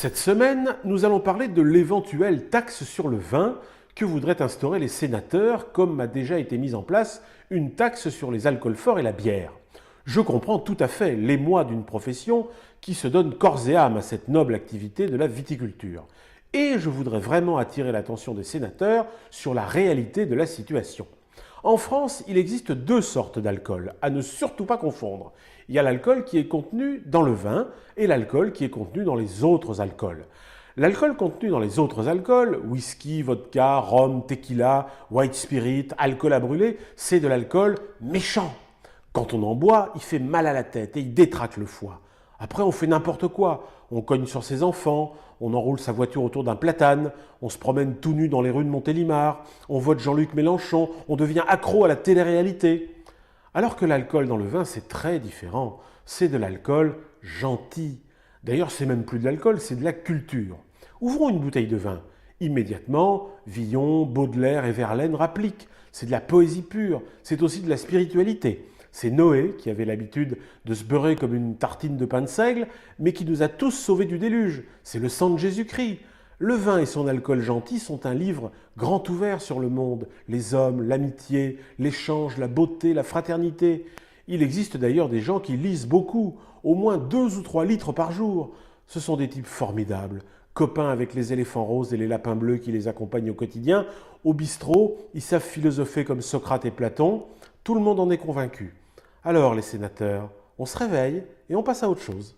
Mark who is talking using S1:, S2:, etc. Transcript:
S1: Cette semaine, nous allons parler de l'éventuelle taxe sur le vin que voudraient instaurer les sénateurs, comme a déjà été mise en place une taxe sur les alcools forts et la bière. Je comprends tout à fait l'émoi d'une profession qui se donne corps et âme à cette noble activité de la viticulture. Et je voudrais vraiment attirer l'attention des sénateurs sur la réalité de la situation. En France, il existe deux sortes d'alcool, à ne surtout pas confondre. Il y a l'alcool qui est contenu dans le vin et l'alcool qui est contenu dans les autres alcools. L'alcool contenu dans les autres alcools, whisky, vodka, rhum, tequila, white spirit, alcool à brûler, c'est de l'alcool méchant. Quand on en boit, il fait mal à la tête et il détraque le foie. Après, on fait n'importe quoi. On cogne sur ses enfants, on enroule sa voiture autour d'un platane, on se promène tout nu dans les rues de Montélimar, on vote Jean-Luc Mélenchon, on devient accro à la télé-réalité. Alors que l'alcool dans le vin, c'est très différent. C'est de l'alcool gentil. D'ailleurs, c'est même plus de l'alcool, c'est de la culture. Ouvrons une bouteille de vin. Immédiatement, Villon, Baudelaire et Verlaine rappliquent. C'est de la poésie pure, c'est aussi de la spiritualité. C'est Noé qui avait l'habitude de se beurrer comme une tartine de pain de seigle, mais qui nous a tous sauvés du déluge. C'est le sang de Jésus-Christ. Le vin et son alcool gentil sont un livre grand ouvert sur le monde, les hommes, l'amitié, l'échange, la beauté, la fraternité. Il existe d'ailleurs des gens qui lisent beaucoup, au moins 2 ou 3 litres par jour. Ce sont des types formidables, copains avec les éléphants roses et les lapins bleus qui les accompagnent au quotidien. Au bistrot, ils savent philosopher comme Socrate et Platon. Tout le monde en est convaincu. Alors les sénateurs, on se réveille et on passe à autre chose.